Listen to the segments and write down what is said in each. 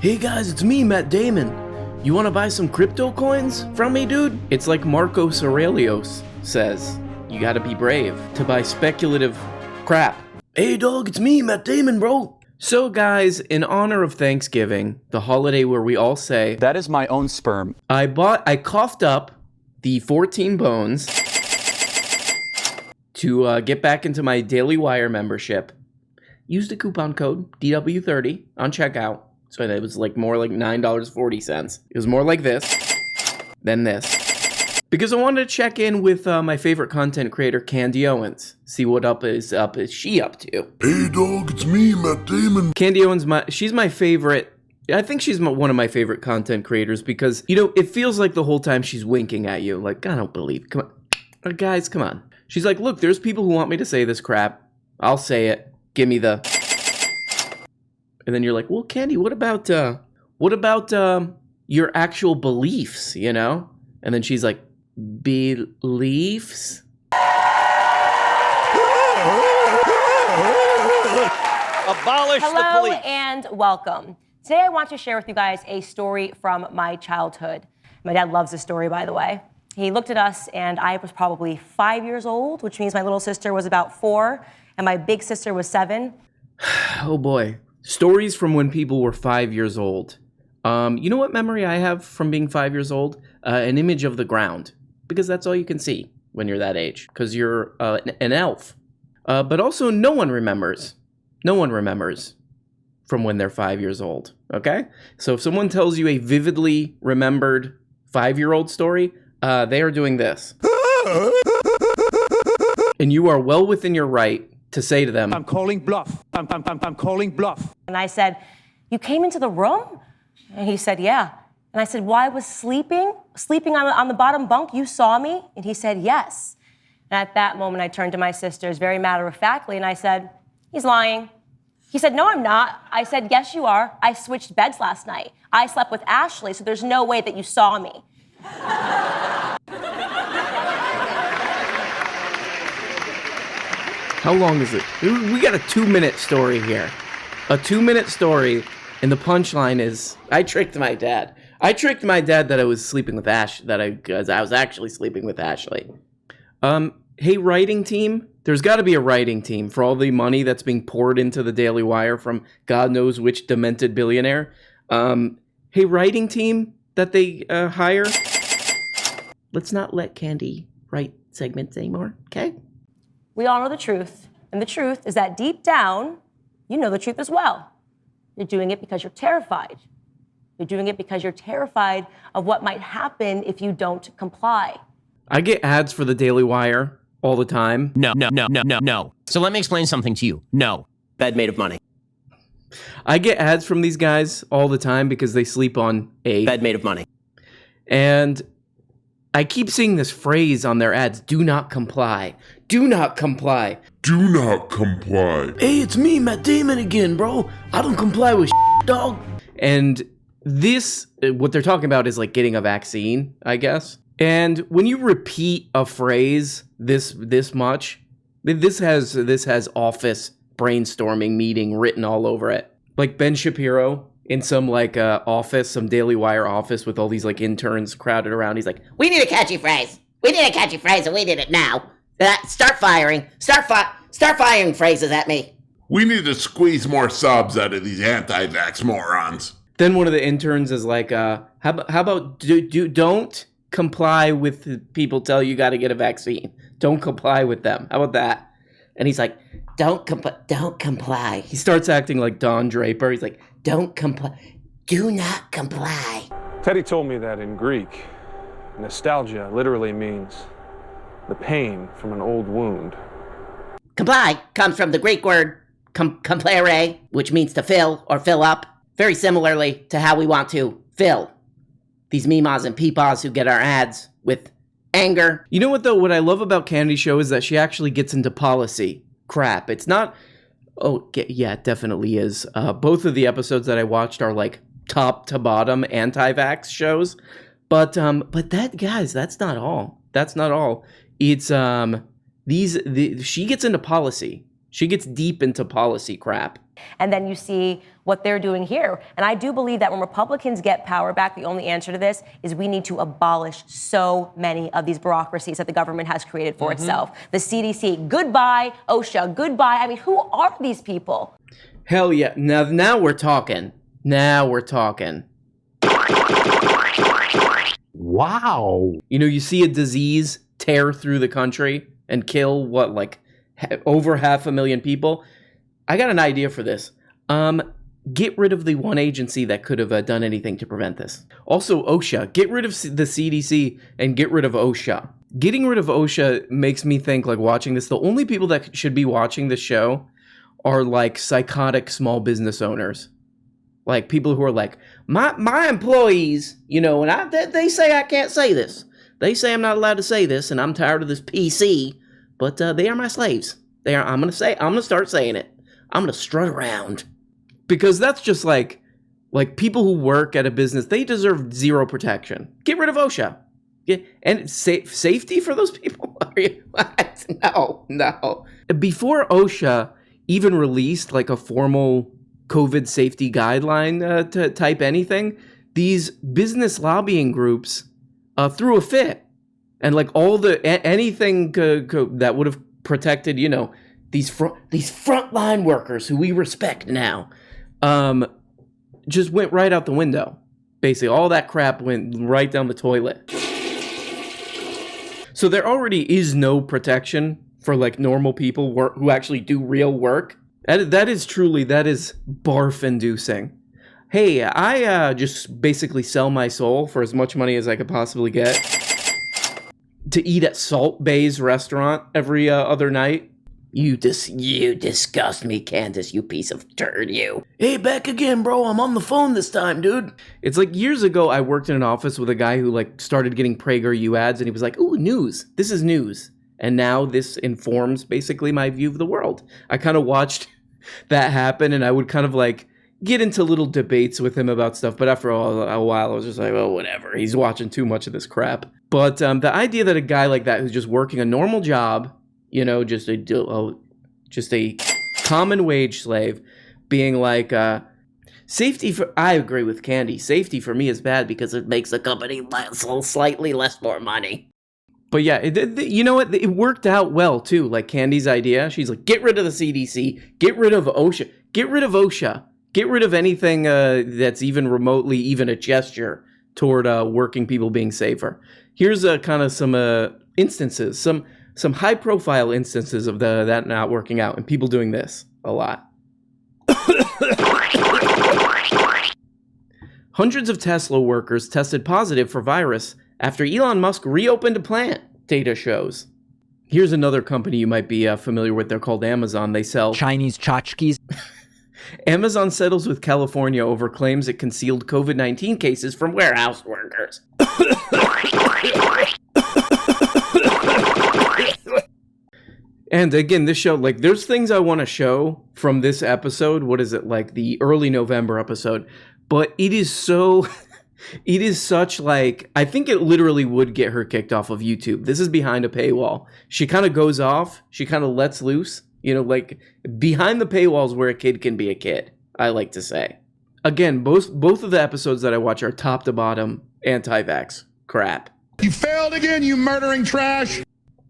Hey guys, it's me, Matt Damon. You wanna buy some crypto coins from me, dude? It's like Marcos Aurelius says. You gotta be brave to buy speculative crap. Hey dog, it's me, Matt Damon, bro. So guys, in honor of Thanksgiving, the holiday where we all say, "That is my own sperm," I coughed up the 14 bones to get back into my Daily Wire membership. Used a coupon code DW30 on checkout. So it was more like $9.40. It was more like this than this. Because I wanted to check in with my favorite content creator, Candace Owens. See what is she up to. Hey dog, it's me, Matt Damon. Candace Owens, she's my favorite. I think she's one of my favorite content creators because, it feels like the whole time she's winking at you. Like, I don't believe. Come on. Guys, come on. She's like, look, there's people who want me to say this crap. I'll say it. Give me the... And then you're like, well, Candy, what about your actual beliefs, And then she's like, beliefs? Abolish the police. Hello and welcome. Today I want to share with you guys a story from my childhood. My dad loves this story, by the way. He looked at us and I was probably 5 years old, which means my little sister was about 4 and my big sister was 7. Oh boy. Stories from when people were 5 years old. You know what memory I have from being 5 years old? An image of the ground. Because that's all you can see when you're that age. Because you're an elf. But also, no one remembers. No one remembers from when they're 5 years old. Okay? So if someone tells you a vividly remembered 5-year-old story, they are doing this. And you are well within your right to say to them, I'm calling bluff. I'm calling bluff. And I said, you came into the room? And he said, yeah. And I said, well, I was sleeping on the bottom bunk. You saw me? And he said, yes. And at that moment, I turned to my sisters very matter-of-factly, and I said, he's lying. He said, no, I'm not. I said, yes, you are. I switched beds last night. I slept with Ashley, so there's no way that you saw me. how long is it? We got a 2-minute story here. A 2-minute story, and the punchline is, I tricked my dad. I tricked my dad that I was sleeping with because I was actually sleeping with Ashley. Hey, writing team, there's got to be a writing team for all the money that's being poured into the Daily Wire from God knows which demented billionaire. Hey, writing team that they hire, let's not let Candy write segments anymore, okay? We all know the truth, and the truth is that deep down, you know the truth as well. You're doing it because you're terrified. You're doing it because you're terrified of what might happen if you don't comply. I get ads for the Daily Wire all the time. No. So let me explain something to you. No. Bed made of money. I get ads from these guys all the time because they sleep on a bed made of money. And I keep seeing this phrase on their ads, do not comply. Do not comply. Do not comply. Hey, it's me, Matt Damon again, bro. I don't comply with dog. And this, what they're talking about is like getting a vaccine, I guess. And when you repeat a phrase this much, this has office brainstorming meeting written all over it. Like Ben Shapiro in some office, some Daily Wire office with all these interns crowded around. He's like, We need a catchy phrase. We need a catchy phrase, and we need it now. Start firing phrases at me. We need to squeeze more subs out of these anti-vax morons. Then one of the interns is like, how about don't comply with people tell you got to get a vaccine. Don't comply with them. How about that? And he's like, don't comply. He starts acting like Don Draper. He's like, don't comply. Do not comply. Teddy told me that in Greek, nostalgia literally means the pain from an old wound. Comply comes from the Greek word complere, which means to fill or fill up, very similarly to how we want to fill these memas and peepaws who get our ads with anger. You know what, though? What I love about Candy's show is that she actually gets into policy crap. It's not... Oh, yeah, it definitely is. Both of the episodes that I watched are top to bottom anti-vax shows. But that, guys, that's not all. That's not all. It's she gets into policy. She gets deep into policy crap. And then you see what they're doing here. And I do believe that when Republicans get power back, the only answer to this is we need to abolish so many of these bureaucracies that the government has created for itself. The CDC, goodbye. OSHA, goodbye. I mean, who are these people? Hell yeah. Now we're talking. Now we're talking. Wow. You know, you see a disease tear through the country and kill, what, like over 500,000 people? I got an idea for this. Get rid of the one agency that could have done anything to prevent this. Also, OSHA. Get rid of the CDC and get rid of OSHA. Getting rid of OSHA makes me think, like, watching this, the only people that should be watching this show are, like, psychotic small business owners. Like, people who are like, my employees, you know, and they say I can't say this. They say I'm not allowed to say this, and I'm tired of this PC, but they are my slaves. I'm gonna start saying it. I'm gonna strut around. Because that's just like people who work at a business, they deserve zero protection. Get rid of OSHA. And safety for those people? Are you, what? No. Before OSHA even released like a formal COVID safety guideline to type anything, these business lobbying groups threw a fit. And like all anything that would have protected, you know, these frontline workers who we respect now, just went right out the window. Basically, all that crap went right down the toilet. So there already is no protection for like normal people who actually do real work. That is barf-inducing. Hey, I just basically sell my soul for as much money as I could possibly get to eat at Salt Bay's restaurant every other night. You disgust me, Candace, you piece of turd, you. Hey, back again, bro. I'm on the phone this time, dude. It's like years ago, I worked in an office with a guy who like started getting PragerU ads, and he was like, ooh, news. This is news. And now this informs basically my view of the world. I kind of watched that happen, and I would kind of like get into little debates with him about stuff. But after a while, I was just like, oh, whatever. He's watching too much of this crap. But the idea that a guy like that who's just working a normal job, you know, just a common wage slave, being like, safety for, I agree with Candy, safety for me is bad because it makes the company slightly less more money. But yeah, you know what, it worked out well too, like Candy's idea. She's like, get rid of the CDC, get rid of OSHA, get rid of OSHA, get rid of anything that's even remotely even a gesture toward working people being safer. Here's kind of some instances, some high-profile instances of that not working out, and people doing this a lot. Hundreds of Tesla workers tested positive for virus after Elon Musk reopened a plant, data shows. Here's another company you might be familiar with. They're called Amazon. They sell Chinese tchotchkes. Amazon settles with California over claims it concealed COVID-19 cases from warehouse workers. And again, this show, like, there's things I want to show from this episode. What is it, like the early November episode? But it is so, it is such like, I think it literally would get her kicked off of YouTube. This is behind a paywall. She kind of goes off. She kind of lets loose, you know, like behind the paywalls where a kid can be a kid, I like to say. Again, both of the episodes that I watch are top to bottom anti-vax crap. You failed again, you murdering trash.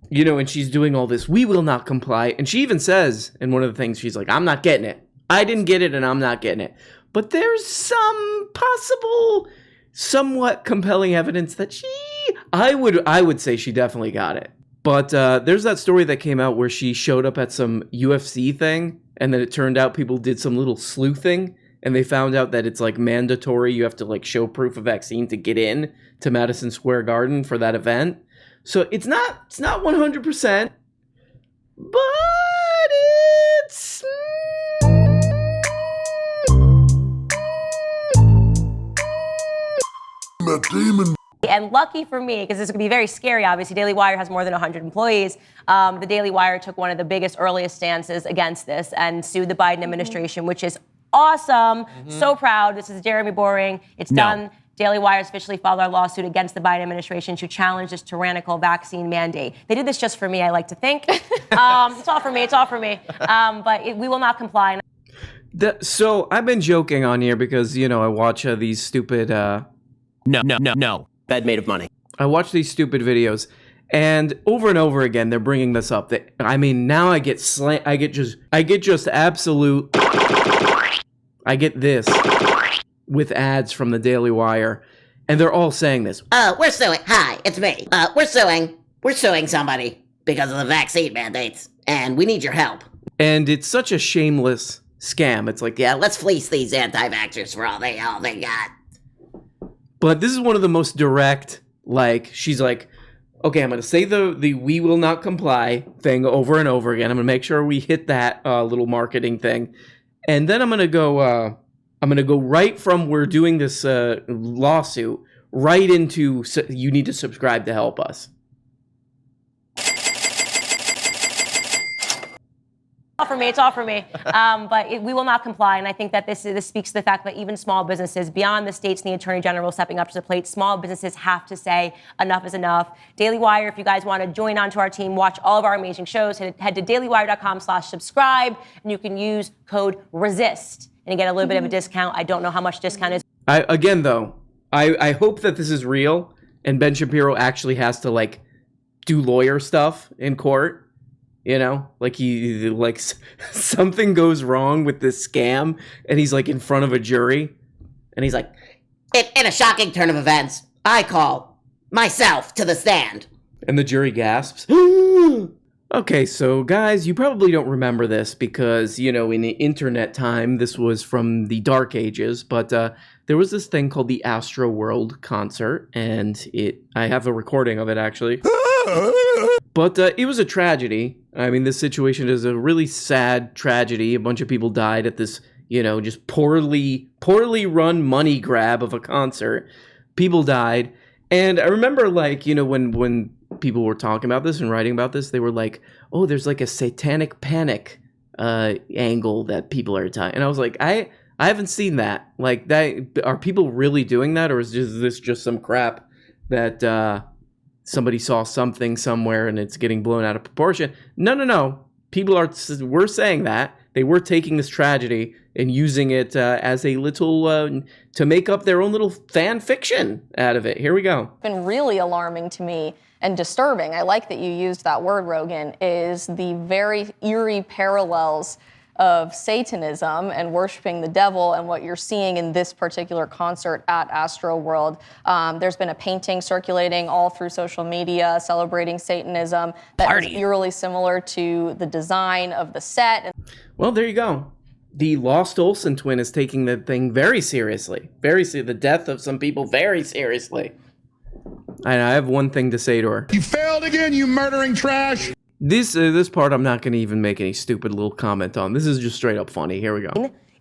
You know, and she's doing all this, we will not comply. And she even says in one of the things, she's like, I'm not getting it. I didn't get it and I'm not getting it. But there's some possible, somewhat compelling evidence that I would say she definitely got it. But there's that story that came out where she showed up at some UFC thing, and then it turned out people did some little sleuthing, and they found out that it's like mandatory. You have to like show proof of vaccine to get in to Madison Square Garden for that event. So it's not 100%, but it's Matt Damon. And lucky for me, because this is going to be very scary, obviously, Daily Wire has more than 100 employees. The Daily Wire took one of the biggest, earliest stances against this and sued the Biden administration, which is awesome. So proud. This is Jeremy Boring. It's done. Daily Wire has officially filed our lawsuit against the Biden administration to challenge this tyrannical vaccine mandate. They did this just for me, I like to think. It's all for me. But we will not comply. So I've been joking on here because, I watch these stupid... No. Bed made of money. I watch these stupid videos, and over again, they're bringing this up. Now I get this with ads from the Daily Wire, and they're all saying this. We're suing. Hi, it's me. We're suing somebody because of the vaccine mandates, and we need your help. And it's such a shameless scam. It's like, Yeah, let's fleece these anti-vaxxers for all they got. but this is one of the most direct, she's like, okay, I'm going to say the we will not comply thing over and over again. I'm going to make sure we hit that little marketing thing. And then I'm going to go right from we're doing this lawsuit right into you need to subscribe to help us. It's all for me. But we will not comply. And I think that this speaks to the fact that even small businesses, beyond the states and the attorney general stepping up to the plate, small businesses have to say enough is enough. Daily Wire, if you guys want to join onto our team, watch all of our amazing shows, head to dailywire.com/subscribe, and you can use code RESIST and you get a little bit of a discount. I don't know how much discount is. I hope that this is real and Ben Shapiro actually has to do lawyer stuff in court. Something goes wrong with this scam, and he's in front of a jury, and he's like, In a shocking turn of events, I call myself to the stand. And the jury gasps. Okay, so guys, you probably don't remember this because, in the internet time, this was from the dark ages, but there was this thing called the Astro World concert, and I have a recording of it, actually. But it was a tragedy. I mean, this situation is a really sad tragedy. A bunch of people died at this, just poorly run money grab of a concert. People died. And I remember, when people were talking about this and writing about this, they were like, oh, there's a satanic panic angle that people are talking. And I was like, I haven't seen that. Are people really doing that? Or is this just some crap that somebody saw something somewhere and it's getting blown out of proportion? No. People were saying that. They were taking this tragedy and using it as a little, to make up their own little fan fiction out of it. Here we go. Been really alarming to me and disturbing. I like that you used that word, Rogan, is the very eerie parallels of Satanism and worshiping the devil and what you're seeing in this particular concert at Astro World. There's been a painting circulating all through social media celebrating Satanism that is eerily similar to the design of the set. Well, there you go. The Lost Olsen twin is taking the thing very seriously. The death of some people very seriously. And I have one thing to say to her. You failed again, you murdering trash! This part I'm not going to even make any stupid little comment on. This is just straight up funny. Here we go.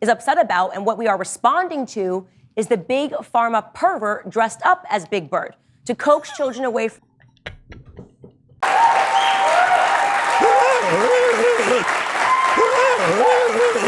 Is upset about, and what we are responding to is the big pharma pervert dressed up as Big Bird to coax children away from...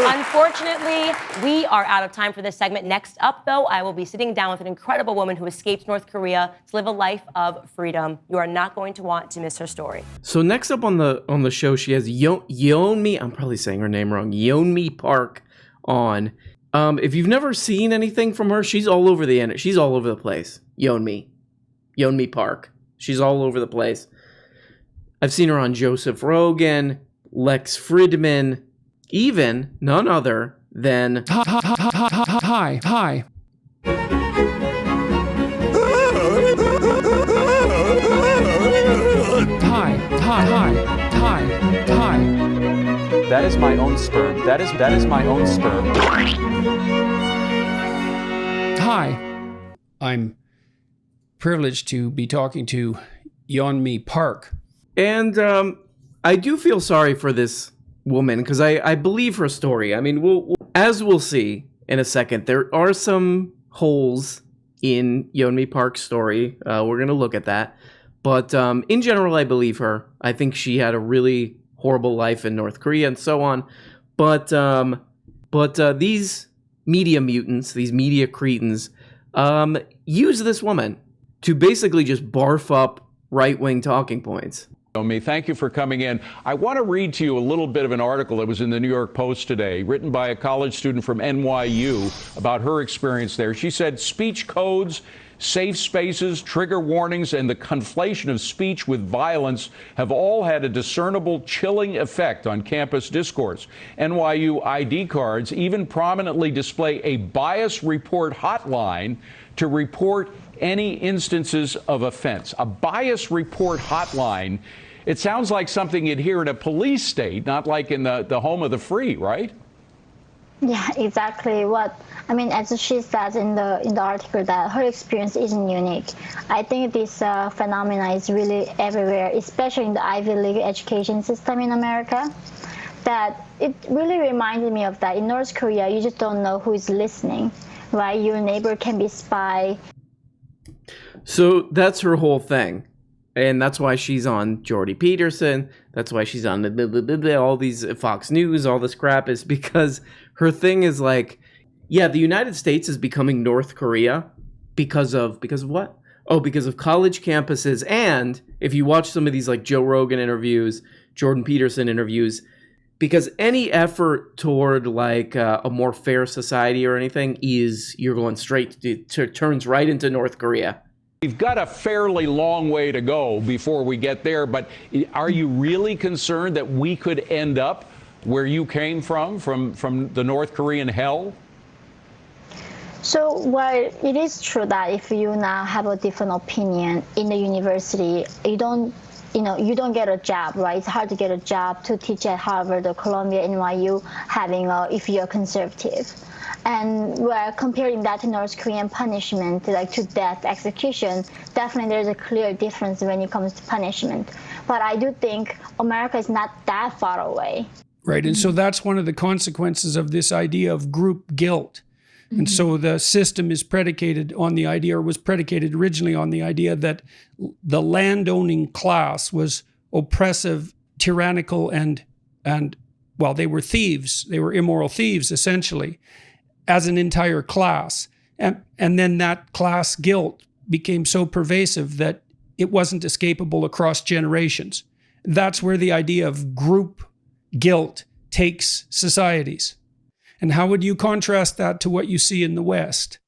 Unfortunately, we are out of time for this segment. Next up, though, I will be sitting down with an incredible woman who escaped North Korea to live a life of freedom. You are not going to want to miss her story. So next up on the show, she has Yeonmi, I'm probably saying her name wrong, Yeonmi Park on. If you've never seen anything from her, she's all over the internet. She's all over the place. Yeonmi Park. She's all over the place. I've seen her on Joseph Rogan, Lex Fridman, even none other than Hi. That is my own sperm. That is my own sperm. Hi. I'm privileged to be talking to Yeonmi Park. And I do feel sorry for this woman because I believe her story. I mean, as we'll see in a second, there are some holes in Yeonmi Park's story. We're going to look at that. But in general, I believe her. I think she had a really horrible life in North Korea and so on. But these media mutants, these media cretins, use this woman to basically just barf up right-wing talking points. Thank you for coming in. I want to read to you a little bit of an article that was in the New York Post today, written by a college student from NYU about her experience there. She said speech codes, safe spaces, trigger warnings, and the conflation of speech with violence have all had a discernible chilling effect on campus discourse. NYU ID cards even prominently display a bias report hotline to report any instances of offense. A bias report hotline. It sounds like something you'd hear in a police state, not like in the home of the free, right? Yeah, exactly. As she says in the article, that her experience isn't unique. I think this phenomena is really everywhere, especially in the Ivy League education system in America. That it really reminded me of that. In North Korea, you just don't know who is listening, right? Your neighbor can be spy. So that's her whole thing. And that's why she's on Jordan Peterson. That's why she's on all these Fox News, all this crap, is because her thing is like, yeah, the United States is becoming North Korea because of what? Oh, because of college campuses. And if you watch some of these like Joe Rogan interviews, Jordan Peterson interviews, because any effort toward like a more fair society or anything you're going straight to turns right into North Korea. We've got a fairly long way to go before we get there, but are you really concerned that we could end up where you came from the North Korean hell? So while it is true that if you now have a different opinion in the university, you don't get a job, right? It's hard to get a job to teach at Harvard or Columbia, NYU, if you're conservative. And we're comparing that to North Korean punishment, like to death, execution. Definitely there's a clear difference when it comes to punishment. But I do think America is not that far away. Right, and so that's one of the consequences of this idea of group guilt. And so the system is predicated on the idea, or was predicated originally on the idea, that the landowning class was oppressive, tyrannical, and they were thieves. They were immoral thieves, essentially, as an entire class. And then that class guilt became so pervasive that it wasn't escapable across generations. That's where the idea of group guilt takes societies. And how would you contrast that to what you see in the West?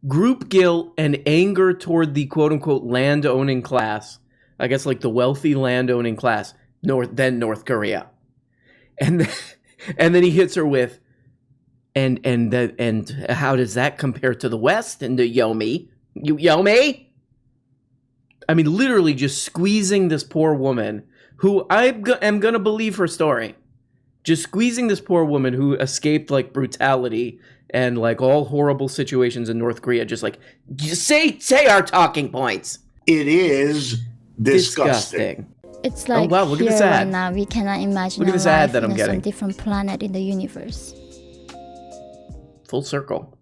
Group guilt and anger toward the quote-unquote land-owning class, I guess like the wealthy land-owning class, then North Korea. And then he hits her with, and how does that compare to the West and the Yomi? You Yomi? I mean, literally just squeezing this poor woman, who I am going to believe her story. Just squeezing this poor woman who escaped like brutality and like all horrible situations in North Korea. Just say our talking points. It is disgusting. It's like wow, look at here this ad. right now we cannot imagine Look at a this ad life that I'm in getting. some different planet in the universe. Full circle.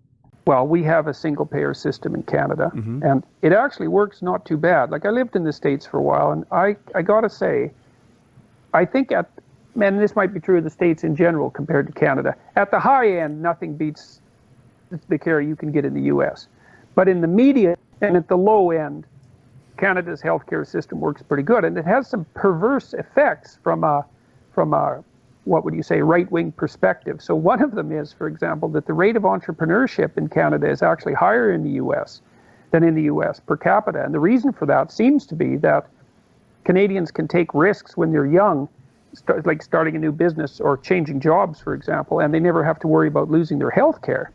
Well, we have a single-payer system in Canada, and it actually works not too bad. Like, I lived in the States for a while, and I got to say, I think and this might be true of the States in general compared to Canada, at the high end, nothing beats the care you can get in the U.S. But in the median and at the low end, Canada's healthcare system works pretty good, and it has some perverse effects from a what would you say, right-wing perspective. So one of them is, for example, that the rate of entrepreneurship in Canada is actually higher in the U.S. than in the U.S. per capita. And the reason for that seems to be that Canadians can take risks when they're young, like starting a new business or changing jobs, for example, and they never have to worry about losing their health care.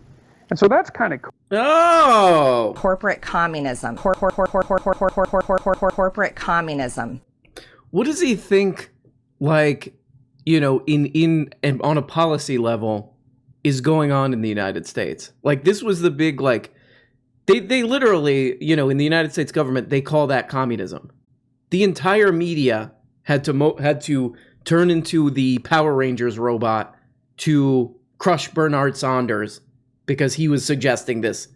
And so that's kind of cool. Oh! Corporate communism. Corporate communism. What does he think, like, you know, in on a policy level is going on in the United States? Like, this was the big, like, they literally, you know, in the United States government, they call that communism. The entire media had to turn into the Power Rangers robot to crush Bernard Sanders because he was suggesting this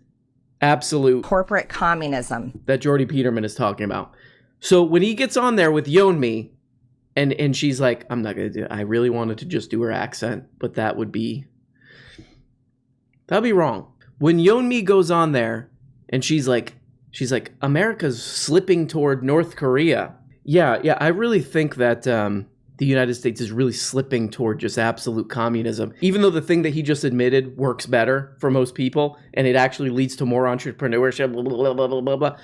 absolute corporate communism that Jordy Peterman is talking about. So when he gets on there with Yeonmi And she's like, I'm not going to do it. I really wanted to just do her accent, but that'd be wrong. When Yeonmi goes on there and she's like, America's slipping toward North Korea. Yeah, I really think that the United States is really slipping toward just absolute communism. Even though the thing that he just admitted works better for most people, and it actually leads to more entrepreneurship, blah, blah, blah, blah, blah, blah.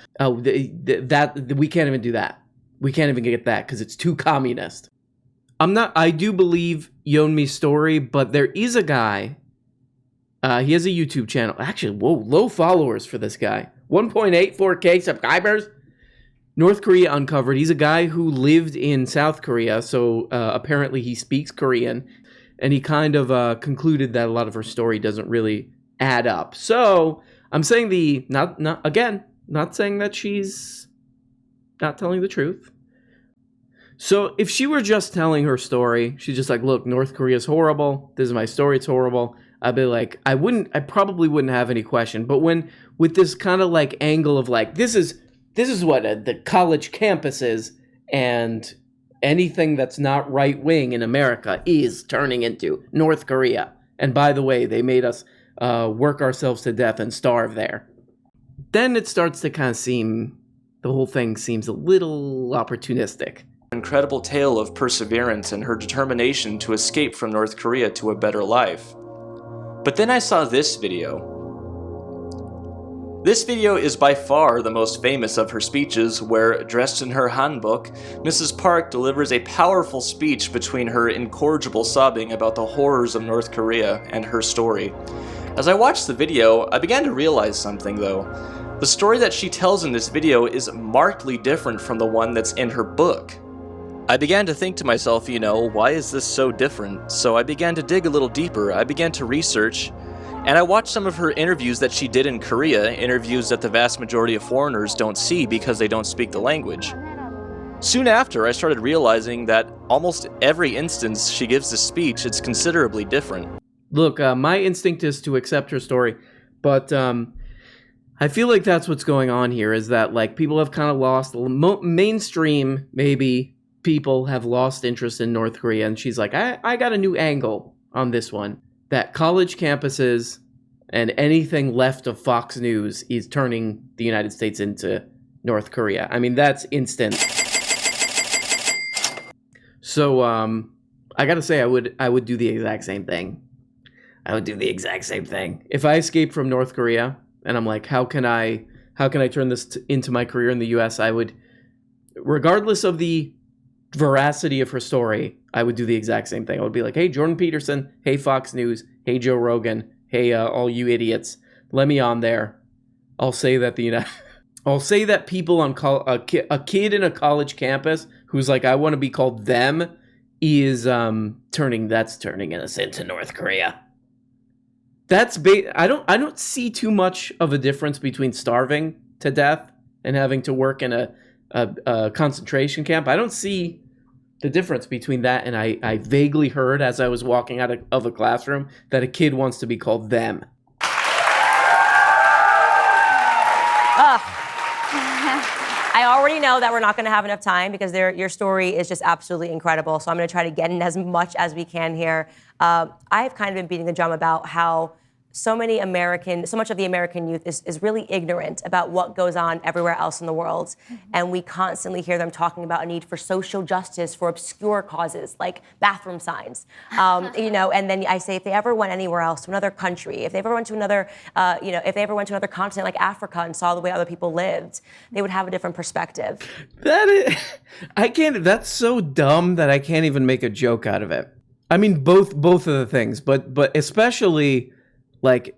We can't even do that. We can't even get that because it's too communist. I do believe Yeonmi's story, but there is a guy, he has a YouTube channel. Actually, low followers for this guy. 1.84K subscribers. North Korea Uncovered. He's a guy who lived in South Korea, so apparently he speaks Korean, and he kind of concluded that a lot of her story doesn't really add up. So I'm saying not saying that she's not telling the truth. So if she were just telling her story, she's just like, look, North Korea's horrible. This is my story. It's horrible. I'd be like, I probably wouldn't have any question. But with this kind of like angle of like, this is what the college campuses and anything that's not right wing in America is turning into North Korea. And by the way, they made us work ourselves to death and starve there. Then it starts to kind of the whole thing seems a little opportunistic. Incredible tale of perseverance and her determination to escape from North Korea to a better life. But then I saw this video. This video is by far the most famous of her speeches, where, dressed in her hanbok, Mrs. Park delivers a powerful speech between her incorrigible sobbing about the horrors of North Korea and her story. As I watched the video, I began to realize something though. The story that she tells in this video is markedly different from the one that's in her book. I began to think to myself, why is this so different? So I began to dig a little deeper. I began to research, and I watched some of her interviews that she did in Korea, interviews that the vast majority of foreigners don't see because they don't speak the language. Soon after, I started realizing that almost every instance she gives this speech, it's considerably different. Look, my instinct is to accept her story, but I feel like that's what's going on here, is that like people have kind of lost, mainstream maybe, people have lost interest in North Korea, and she's like, I got a new angle on this one, that college campuses and anything left of Fox News is turning the United States into North Korea. I mean, that's instant. So I gotta say, I would do the exact same thing. I would do the exact same thing. If I escaped from North Korea and I'm like, how can I turn this into my career in the US, I would, regardless of the veracity of her story, I would do the exact same thing. I would be like, hey, Jordan Peterson, hey, Fox News, hey, Joe Rogan, hey, all you idiots, let me on there. I'll say that I'll say that people on a kid in a college campus who's like, I want to be called them, is turning us into North Korea. I don't see too much of a difference between starving to death and having to work in a concentration camp. I don't see the difference between that, and I vaguely heard as I was walking out of a classroom that a kid wants to be called them. I already know that we're not going to have enough time because your story is just absolutely incredible. So I'm going to try to get in as much as we can here. I've kind of been beating the drum about how so much of the American youth is really ignorant about what goes on everywhere else in the world. And we constantly hear them talking about a need for social justice for obscure causes like bathroom signs. And then I say, if they ever went anywhere else, to another country, if they ever went to another, if they ever went to another continent like Africa and saw the way other people lived, they would have a different perspective. That's so dumb that I can't even make a joke out of it. I mean, both of the things, but especially, like,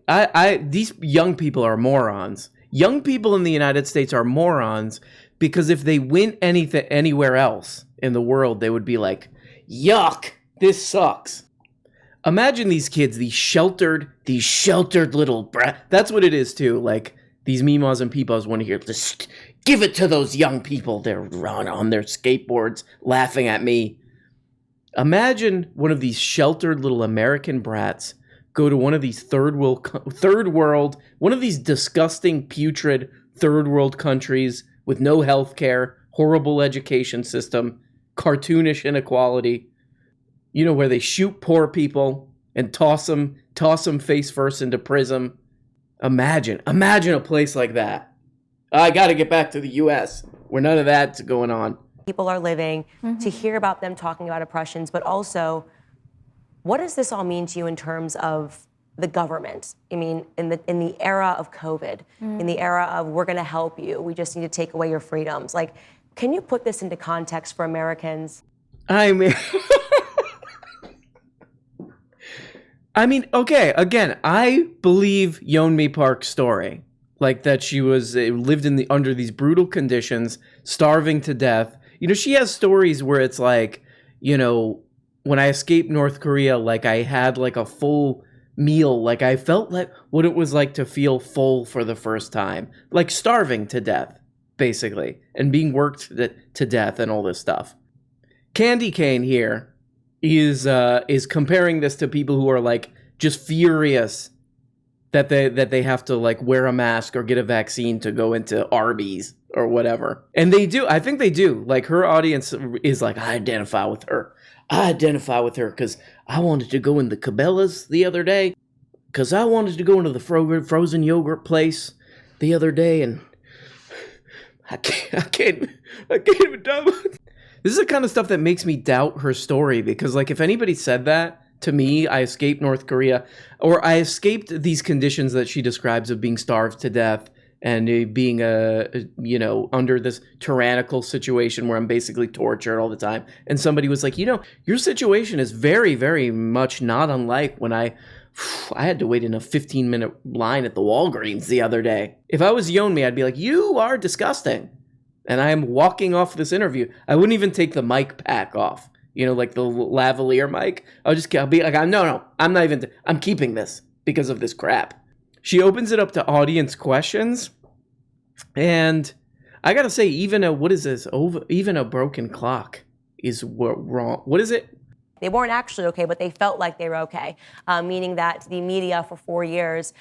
these young people are morons. Young people in the United States are morons because if they went anywhere else in the world, they would be like, yuck, this sucks. Imagine these kids, these sheltered little brat. That's what it is too. Like, these memas and peepaws want to hear, just give it to those young people. They're on their skateboards laughing at me. Imagine one of these sheltered little American brats go to one of these third world, one of these disgusting, putrid third world countries with no health care, horrible education system, cartoonish inequality, where they shoot poor people and toss them face first into prison. Imagine a place like that. I got to get back to the U.S. where none of that's going on. People are living, to hear about them talking about oppressions, but also, what does this all mean to you in terms of the government? I mean, in the era of COVID, in the era of we're going to help you, we just need to take away your freedoms. Like, can you put this into context for Americans? I mean, okay, again, I believe Yeonmi Park's story. Like that she lived under these brutal conditions, starving to death. She has stories where it's like, when I escaped North Korea, like I had like a full meal. Like I felt like what it was like to feel full for the first time. Like starving to death, basically, and being worked to death and all this stuff. Candy Cane here is comparing this to people who are like just furious that they have to like wear a mask or get a vaccine to go into Arby's or whatever. And they do. I think they do. Like her audience is like, I identify with her because I wanted to go in the Cabela's the other day because I wanted to go into the frozen yogurt place the other day and I can't even tell. This is the kind of stuff that makes me doubt her story because like if anybody said that to me, I escaped North Korea, or I escaped these conditions that she describes of being starved to death and being under this tyrannical situation where I'm basically tortured all the time. And somebody was like, your situation is very, very much not unlike when I had to wait in a 15-minute line at the Walgreens the other day. If I was Yeonmi, I'd be like, you are disgusting. And I am walking off this interview. I wouldn't even take the mic pack off. Like the lavalier mic. I'll be like, no, I'm not even, I'm keeping this because of this crap. She opens it up to audience questions. And I gotta say, even a broken clock is wrong. What is it? They weren't actually okay, but they felt like they were okay, meaning that the media for 4 years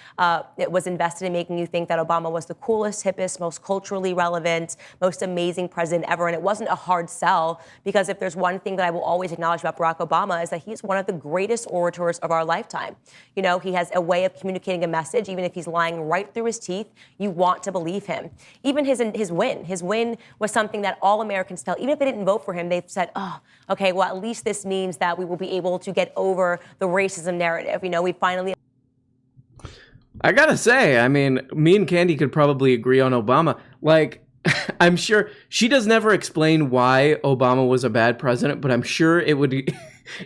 it was invested in making you think that Obama was the coolest, hippest, most culturally relevant, most amazing president ever. And it wasn't a hard sell because if there's one thing that I will always acknowledge about Barack Obama is that he's one of the greatest orators of our lifetime. He has a way of communicating a message, even if he's lying right through his teeth, you want to believe him. Even his win was something that all Americans felt, even if they didn't vote for him, they said, oh, okay, well, at least this means that we will be able to get over the racism narrative. We finally... I gotta say, I mean, me and Candy could probably agree on Obama. Like, I'm sure she does never explain why Obama was a bad president, but I'm sure it would,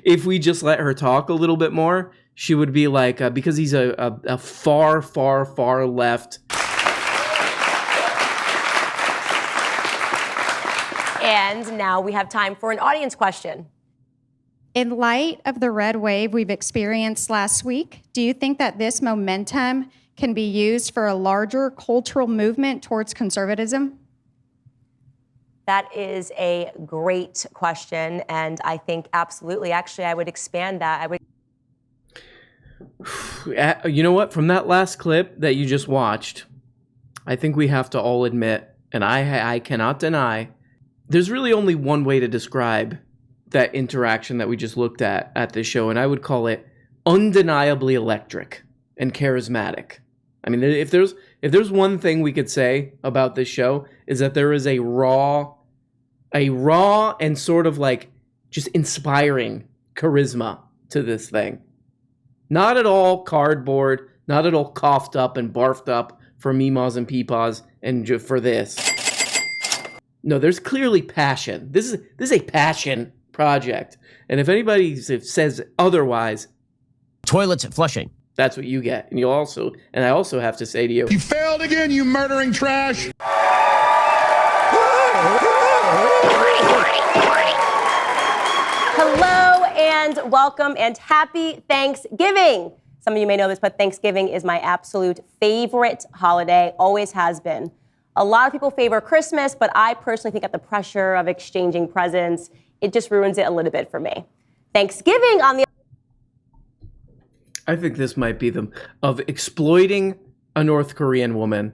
if we just let her talk a little bit more, she would be like, because he's a far, far, far left. And now we have time for an audience question. In light of the red wave we've experienced last week, do you think that this momentum can be used for a larger cultural movement towards conservatism? That is a great question, and I think absolutely. Actually, I would expand that. You know what? From that last clip that you just watched, I think we have to all admit, and I cannot deny, there's really only one way to describe that interaction that we just looked at this show, and I would call it undeniably electric and charismatic. I mean, if there's one thing we could say about this show is that there is a raw and sort of like just inspiring charisma to this thing. Not at all cardboard, not at all coughed up and barfed up for meemaws and peepaws and for this. No, there's clearly passion. This is a passion project. And if anybody says otherwise, toilets flushing. That's what you get. And I also have to say to you, you failed again, you murdering trash. Hello and welcome and happy Thanksgiving. Some of you may know this, but Thanksgiving is my absolute favorite holiday, always has been. A lot of people favor Christmas, but I personally think that the pressure of exchanging presents, it just ruins it a little bit for me. Thanksgiving on the... I think this might be of exploiting a North Korean woman,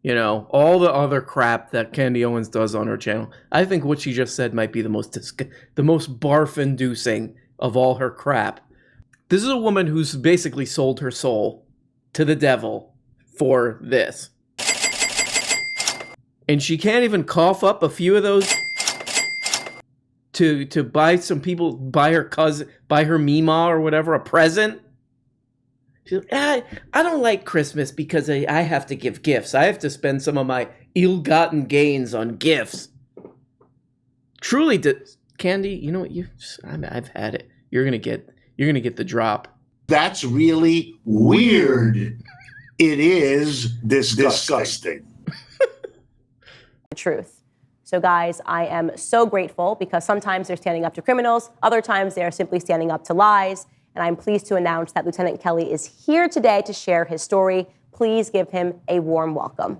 You know, all the other crap that Candy Owens does on her channel. I think what she just said might be the most barf-inducing of all her crap. This is a woman who's basically sold her soul to the devil for this. And she can't even cough up a few of those to buy some people, buy her cousin, buy her Mima or whatever, a present. She's like, I don't like Christmas because I have to give gifts. I have to spend some of my ill-gotten gains on gifts. Truly, Candy, you know what? I've had it. You're gonna get the drop. That's really weird. It is disgusting. The truth. So guys, I am so grateful because sometimes they're standing up to criminals, other times they are simply standing up to lies. And I'm pleased to announce that Lieutenant Kelly is here today to share his story. Please give him a warm welcome.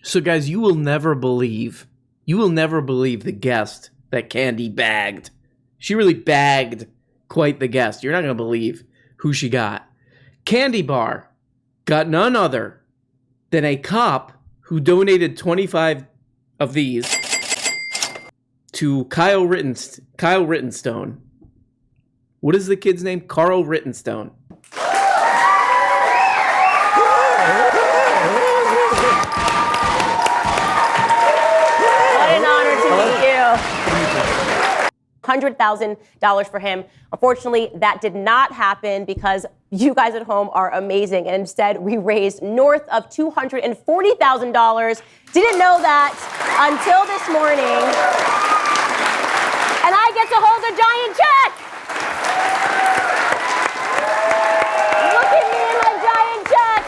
So guys, you will never believe the guest that Candy bagged. She really bagged quite the guest. You're not going to believe who she got. Candy Bar got none other than a cop who donated 25 of these to Kyle Rittenstone. What is the kid's name? Carl Rittenstone. What an honor to meet you. $100,000 for him. Unfortunately, that did not happen because you guys at home are amazing. And instead, we raised north of $240,000. Didn't know that until this morning. And I get to hold a giant check. Look at me in my giant check.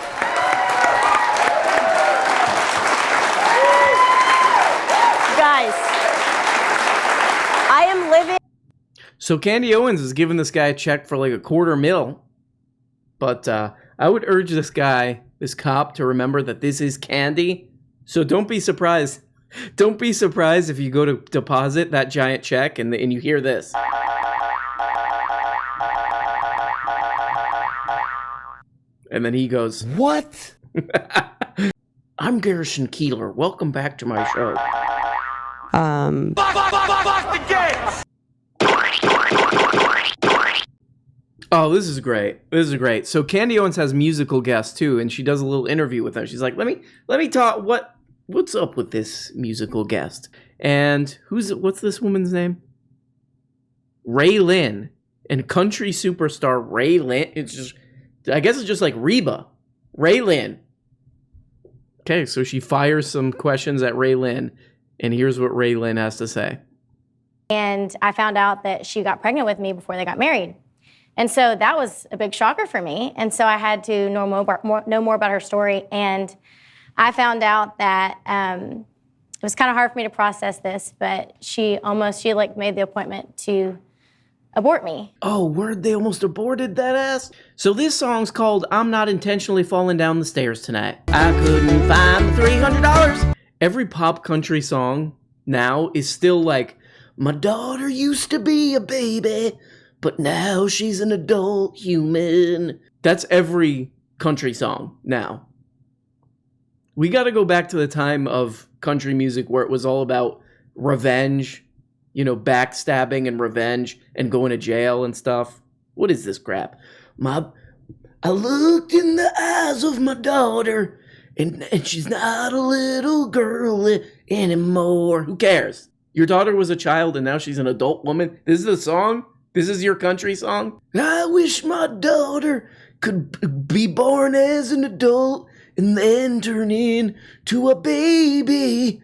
Guys, I am living. So Candy Owens is giving this guy a check for like $250,000. But I would urge this cop, to remember that this is Candy. So don't be surprised. Don't be surprised if you go to deposit that giant check and you hear this. And then he goes, "What?" I'm Garrison Keeler. Welcome back to my show. Oh, this is great. This is great. So Candy Owens has musical guests too, and she does a little interview with them. She's like, let me talk. What's up with this musical guest? And what's this woman's name? Ray Lynn. And country superstar Ray Lynn. I guess it's just like Reba. Ray Lynn. Okay, so she fires some questions at Ray Lynn, and here's what Ray Lynn has to say. And I found out that she got pregnant with me before they got married. And so that was a big shocker for me. And so I had to know more about her story. And I found out that it was kind of hard for me to process this, but she made the appointment to abort me. Oh, word, they almost aborted that ass? So this song's called I'm Not Intentionally Falling Down the Stairs Tonight. I couldn't find the $300. Every pop country song now is still like, my daughter used to be a baby, but now she's an adult human. That's every country song now. We got to go back to the time of country music where it was all about revenge, backstabbing and revenge and going to jail and stuff. What is this crap? I looked in the eyes of my daughter and she's not a little girl anymore. Who cares? Your daughter was a child and now she's an adult woman. This is the song? This is your country song? I wish my daughter could be born as an adult and then turn into a baby.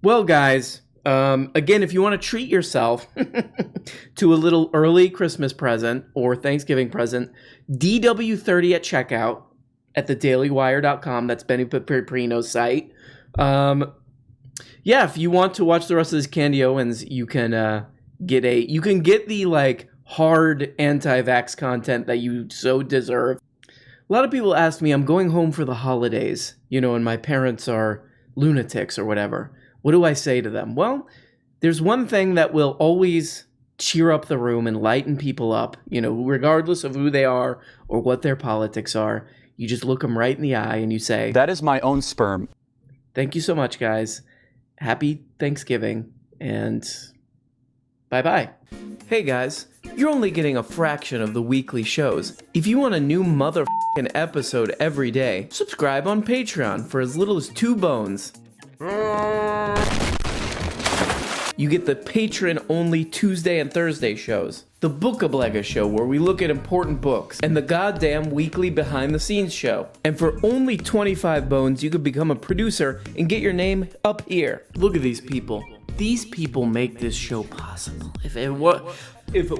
Well, guys, again, if you want to treat yourself to a little early Christmas present or Thanksgiving present, DW30 at checkout at thedailywire.com. That's Benny Peprino's site. Yeah, if you want to watch the rest of this Candy Owens, you can get the like hard anti-vax content that you so deserve. A lot of people ask me, I'm going home for the holidays, and my parents are lunatics or whatever. What do I say to them? Well, there's one thing that will always cheer up the room and lighten people up, regardless of who they are or what their politics are. You just look them right in the eye and you say, that is my own sperm. Thank you so much, guys. Happy Thanksgiving, and bye-bye. Hey, guys. You're only getting a fraction of the weekly shows. If you want a new motherfucking episode every day, subscribe on Patreon for as little as 2 bones. You get the patron-only Tuesday and Thursday shows, the Bookablega show where we look at important books, and the goddamn weekly behind-the-scenes show. And for only 25 bones, you could become a producer and get your name up here. Look at these people. These people make this show possible. If it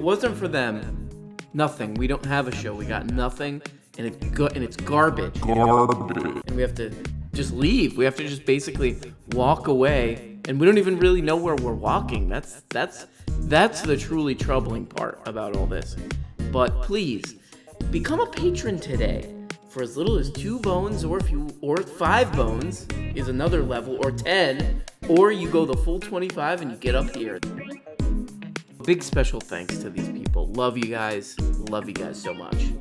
wasn't for them, nothing. We don't have a show. We got nothing, and it's garbage. And we have to just leave. We have to just basically walk away. And we don't even really know where we're walking. That's the truly troubling part about all this. But please, become a patron today for as little as 2 bones, or 5 bones is another level, or 10, or you go the full 25 and you get up here. Big special thanks to these people. Love you guys so much.